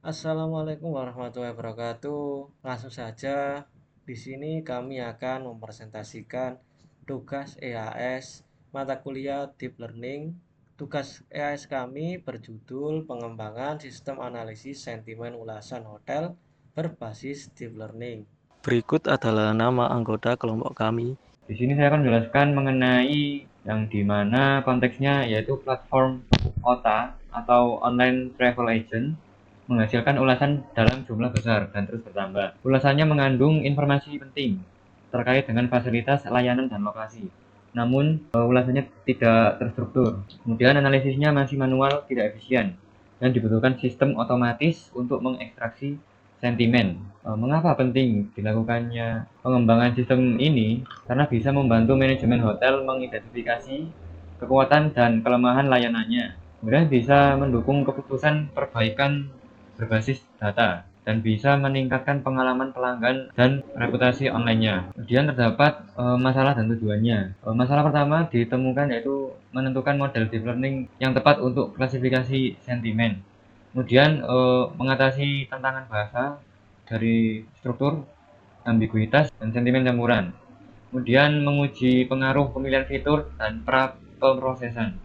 Assalamualaikum warahmatullahi wabarakatuh. Langsung saja, di sini kami akan mempresentasikan tugas EAS mata kuliah Deep Learning. Tugas EAS kami berjudul Pengembangan Sistem Analisis Sentimen Ulasan Hotel berbasis Deep Learning. Berikut adalah nama anggota kelompok kami. Di sini saya akan menjelaskan mengenai yang dimana konteksnya yaitu platform OTA atau Online Travel Agent menghasilkan ulasan dalam jumlah besar dan terus bertambah. Ulasannya mengandung informasi penting terkait dengan fasilitas, layanan, dan lokasi. Namun, ulasannya tidak terstruktur. Kemudian analisisnya masih manual, tidak efisien, dan dibutuhkan sistem otomatis untuk mengekstraksi sentimen. Mengapa penting dilakukannya pengembangan sistem ini? Karena bisa membantu manajemen hotel mengidentifikasi kekuatan dan kelemahan layanannya. Kemudian bisa mendukung keputusan perbaikan berbasis data dan bisa meningkatkan pengalaman pelanggan dan reputasi online-nya. Kemudian terdapat masalah dan tujuannya. Masalah pertama ditemukan yaitu menentukan model deep learning yang tepat untuk klasifikasi sentimen. Kemudian mengatasi tantangan bahasa dari struktur, ambiguitas, dan sentimen campuran. Kemudian menguji pengaruh pemilihan fitur dan pra pemrosesan.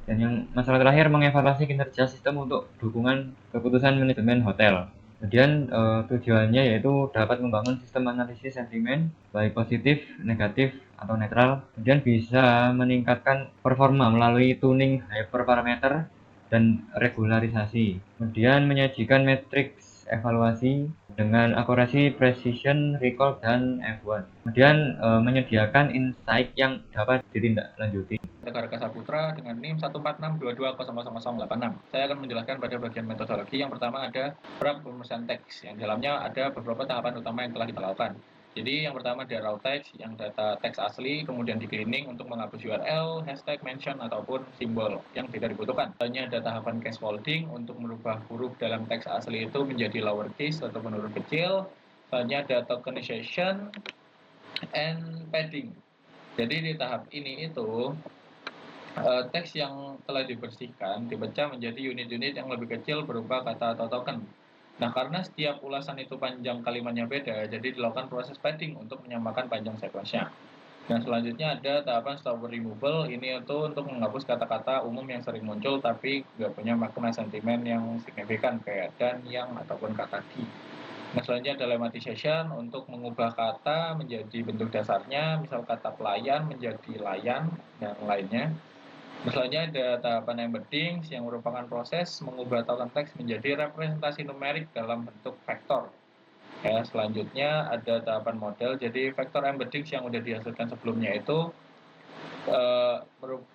Dan yang masalah terakhir mengevaluasi kinerja sistem untuk dukungan keputusan manajemen hotel. Kemudian tujuannya yaitu dapat membangun sistem analisis sentimen baik positif, negatif, atau netral. Kemudian bisa meningkatkan performa melalui tuning hyperparameter dan regularisasi. Kemudian menyajikan matriks evaluasi dengan akurasi, precision, recall, dan F1. Kemudian menyediakan insight yang dapat ditindaklanjuti. Tegar Saputra dengan NIM 14622000086. Saya akan menjelaskan pada bagian metodologi. Yang pertama ada pra-pemrosesan teks, yang dalamnya ada beberapa tahapan utama yang telah kita lakukan. Jadi yang pertama ada raw text, yang data teks asli, kemudian di cleaning untuk menghapus URL, hashtag, mention, ataupun simbol yang tidak dibutuhkan. Selanjutnya ada tahapan case folding untuk merubah huruf dalam teks asli itu menjadi lowercase ataupun huruf kecil. Selanjutnya ada tokenization and padding. Jadi di tahap ini itu teks yang telah dibersihkan dipecah menjadi unit-unit yang lebih kecil berupa kata atau token. Nah, karena setiap ulasan itu panjang kalimatnya beda, jadi dilakukan proses padding untuk menyamakan panjang sekuensnya. Dan selanjutnya ada tahapan stopper removal, ini itu untuk menghapus kata-kata umum yang sering muncul tapi nggak punya makna sentimen yang signifikan kayak dan, yang, ataupun kata di. Nah, selanjutnya ada lemmatization untuk mengubah kata menjadi bentuk dasarnya, misal kata pelayan menjadi layan, dan lainnya. Selanjutnya ada tahapan embedding yang merupakan proses mengubah token teks menjadi representasi numerik dalam bentuk vektor. Ya, selanjutnya ada tahapan model. Jadi vektor embedding yang sudah dihasilkan sebelumnya itu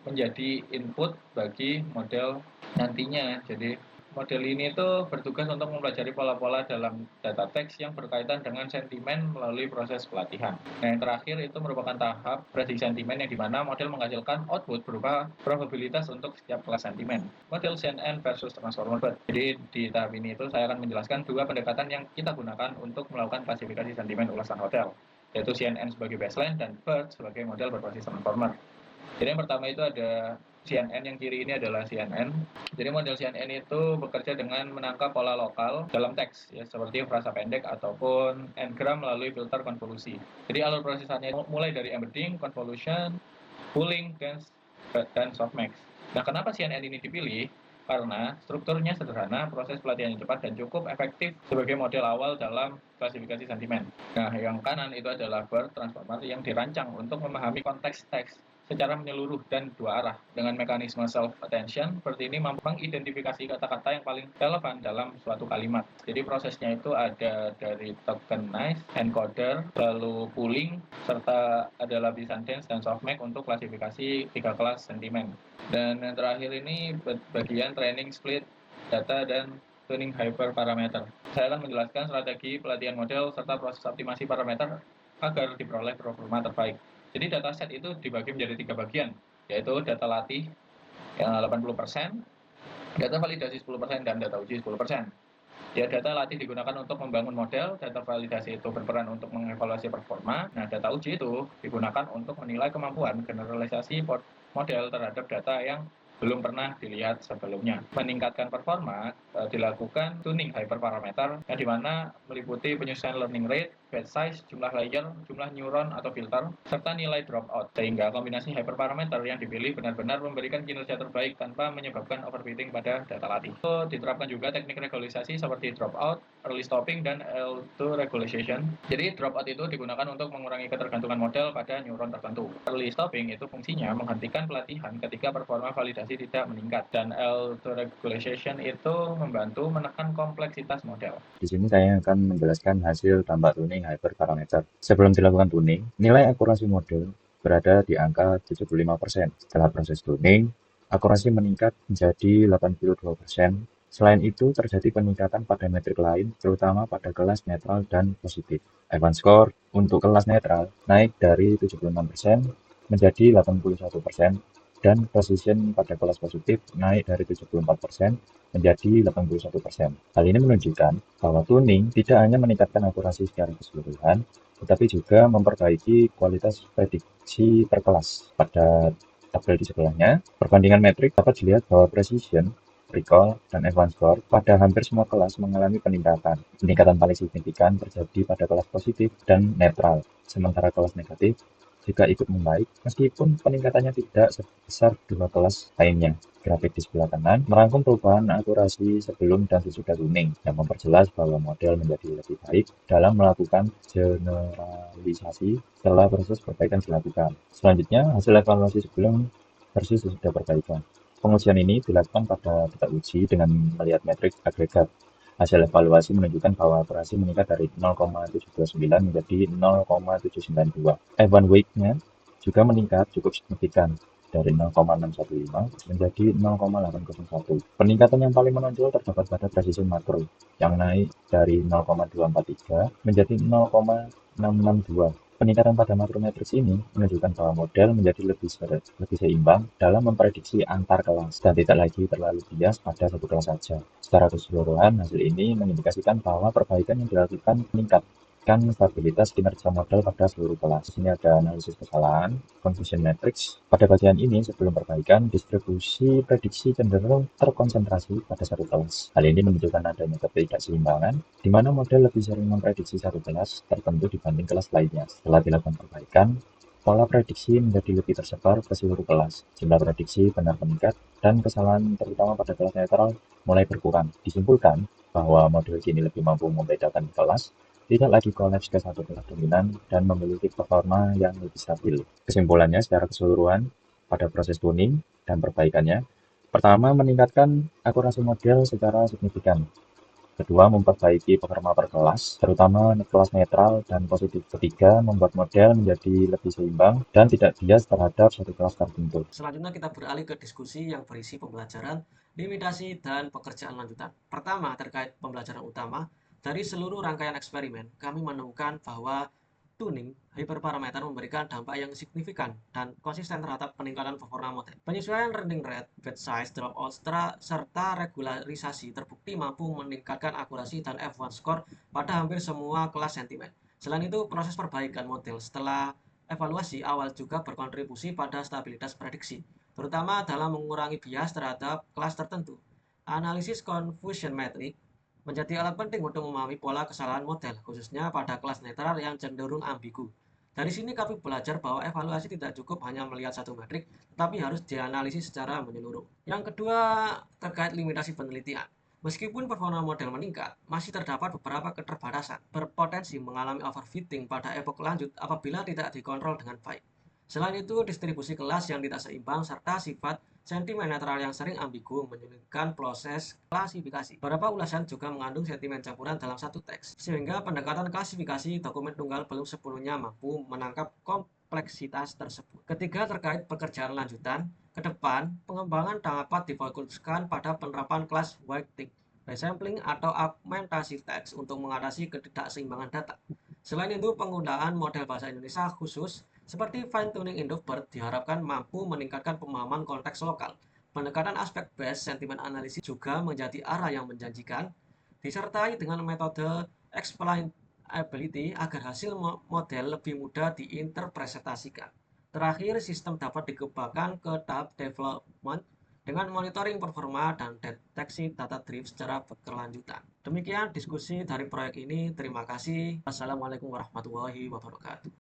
menjadi input bagi model nantinya. Jadi model ini itu bertugas untuk mempelajari pola-pola dalam data teks yang berkaitan dengan sentimen melalui proses pelatihan. Nah, yang terakhir itu merupakan tahap prediksi sentimen yang dimana model menghasilkan output berupa probabilitas untuk setiap kelas sentimen. Model CNN versus transformer BERT. Jadi di tahap ini itu saya akan menjelaskan dua pendekatan yang kita gunakan untuk melakukan klasifikasi sentimen ulasan hotel, yaitu CNN sebagai baseline dan BERT sebagai model berbasis transformer. Jadi yang pertama itu ada CNN, yang kiri ini adalah CNN. Jadi model CNN itu bekerja dengan menangkap pola lokal dalam teks, ya, seperti frasa pendek ataupun n-gram melalui filter konvolusi. Jadi alur prosesannya mulai dari embedding, convolution, pooling, dan softmax. Nah, kenapa CNN ini dipilih? Karena strukturnya sederhana, proses pelatihannya cepat, dan cukup efektif sebagai model awal dalam klasifikasi sentimen. Nah, yang kanan itu adalah BERT transformer yang dirancang untuk memahami konteks teks secara menyeluruh dan dua arah. Dengan mekanisme self-attention, seperti ini mampu mengidentifikasi kata-kata yang paling relevan dalam suatu kalimat. Jadi prosesnya itu ada dari tokenize, encoder, lalu pooling, serta ada lapisan dense dan softmax untuk klasifikasi tiga kelas sentimen. Dan yang terakhir ini bagian training split data dan tuning hyperparameter. Saya akan menjelaskan strategi pelatihan model serta proses optimasi parameter agar diperoleh performa terbaik. Jadi dataset itu dibagi menjadi tiga bagian, yaitu data latih 80%, data validasi 10%, dan data uji 10%. Ya, data latih digunakan untuk membangun model, data validasi itu berperan untuk mengevaluasi performa, nah data uji itu digunakan untuk menilai kemampuan generalisasi model terhadap data yang belum pernah dilihat sebelumnya. Meningkatkan performa dilakukan tuning hyperparameter yang dimana meliputi penyesuaian learning rate, batch size, jumlah layer, jumlah neuron atau filter, serta nilai dropout. Sehingga kombinasi hyperparameter yang dipilih benar-benar memberikan kinerja terbaik tanpa menyebabkan overfitting pada data latih. Itu diterapkan juga teknik regularisasi seperti dropout, early stopping, dan L2 regulation. Jadi dropout itu digunakan untuk mengurangi ketergantungan model pada neuron tertentu. Early stopping itu fungsinya menghentikan pelatihan ketika performa validasi tidak meningkat, dan L2 regulation itu membantu menekan kompleksitas model. Di sini saya akan menjelaskan hasil dampak tuning hyperparameter. Sebelum dilakukan tuning, nilai akurasi model berada di angka 75%. Setelah proses tuning, akurasi meningkat menjadi 82%. Selain itu, terjadi peningkatan pada metrik lain, terutama pada kelas netral dan positif. Evans score untuk kelas netral naik dari 76% menjadi 81%, dan precision pada kelas positif naik dari 74% menjadi 81%. Hal ini menunjukkan bahwa tuning tidak hanya meningkatkan akurasi secara keseluruhan, tetapi juga memperbaiki kualitas prediksi per kelas. Pada tabel di sebelahnya, perbandingan metrik dapat dilihat bahwa precision, recall, dan advance score pada hampir semua kelas mengalami peningkatan. Peningkatan paling signifikan terjadi pada kelas positif dan netral, sementara kelas negatif juga ikut membaik meskipun peningkatannya tidak sebesar dua kelas lainnya. Grafik di sebelah kanan merangkum perubahan akurasi sebelum dan sesudah tuning yang memperjelas bahwa model menjadi lebih baik dalam melakukan generalisasi setelah proses perbaikan dilakukan. Selanjutnya, hasil evaluasi sebelum versus sesudah perbaikan. Pengujian ini dilakukan pada data uji dengan melihat metrik agregat. Hasil evaluasi menunjukkan bahwa akurasi meningkat dari 0,729 menjadi 0,792. F1 weight-nya juga meningkat cukup signifikan dari 0,615 menjadi 0,801. Peningkatan yang paling menonjol terdapat pada precision makro yang naik dari 0,243 menjadi 0,662. Peningkatan pada makrometris ini menunjukkan bahwa model menjadi lebih seimbang dalam memprediksi antar kelas dan tidak lagi terlalu bias pada satu kelas saja. Secara keseluruhan, hasil ini mengindikasikan bahwa perbaikan yang dilakukan meningkatkan stabilitas kinerja model pada seluruh kelas. Di sini ada analisis kesalahan, confusion matrix. Pada bagian ini, sebelum perbaikan, distribusi prediksi cenderung terkonsentrasi pada satu kelas. Hal ini menunjukkan adanya ketidakseimbangan, di mana model lebih sering memprediksi satu kelas tertentu dibanding kelas lainnya. Setelah dilakukan perbaikan, pola prediksi menjadi lebih tersebar ke seluruh kelas. Jumlah prediksi benar meningkat, dan kesalahan terutama pada kelas netral mulai berkurang. Disimpulkan bahwa model kini lebih mampu membedakan kelas, tidak lagi kolaps ke satu kelas dominan, dan memiliki performa yang lebih stabil. Kesimpulannya secara keseluruhan, pada proses tuning dan perbaikannya, pertama, meningkatkan akurasi model secara signifikan. Kedua, memperbaiki performa per kelas, terutama kelas netral dan positif. Ketiga, membuat model menjadi lebih seimbang dan tidak bias terhadap satu kelas tertentu. Selanjutnya kita beralih ke diskusi yang berisi pembelajaran, limitasi, dan pekerjaan lanjutan. Pertama, terkait pembelajaran utama, dari seluruh rangkaian eksperimen, kami menemukan bahwa tuning hyperparameter memberikan dampak yang signifikan dan konsisten terhadap peningkatan performa model. Penyesuaian learning rate, batch size, dropout, serta regularisasi terbukti mampu meningkatkan akurasi dan F1 score pada hampir semua kelas sentimen. Selain itu, proses perbaikan model setelah evaluasi awal juga berkontribusi pada stabilitas prediksi, terutama dalam mengurangi bias terhadap kelas tertentu. Analisis confusion metric menjadi alat penting untuk memahami pola kesalahan model, khususnya pada kelas netral yang cenderung ambigu. Dari sini kami belajar bahwa evaluasi tidak cukup hanya melihat satu metrik, tetapi harus dianalisis secara menyeluruh. Yang kedua, terkait limitasi penelitian. Meskipun performa model meningkat, masih terdapat beberapa keterbatasan, berpotensi mengalami overfitting pada epok lanjut apabila tidak dikontrol dengan baik. Selain itu, distribusi kelas yang tidak seimbang serta sifat sentimen netral yang sering ambigu menyulitkan proses klasifikasi. Beberapa ulasan juga mengandung sentimen campuran dalam satu teks, sehingga pendekatan klasifikasi dokumen tunggal belum sepenuhnya mampu menangkap kompleksitas tersebut. Ketiga, terkait pekerjaan lanjutan, ke depan, pengembangan dapat difokuskan pada penerapan kelas weighting, resampling, atau augmentasi teks untuk mengatasi ketidakseimbangan data. Selain itu, penggunaan model bahasa Indonesia khusus seperti fine-tuning Indofert diharapkan mampu meningkatkan pemahaman konteks lokal. Pendekatan aspek based sentimen analisis juga menjadi arah yang menjanjikan, disertai dengan metode explainability agar hasil model lebih mudah diinterpretasikan. Terakhir, sistem dapat dikembangkan ke tahap development dengan monitoring performa dan deteksi data drift secara berkelanjutan. Demikian diskusi dari proyek ini. Terima kasih. Wassalamualaikum warahmatullahi wabarakatuh.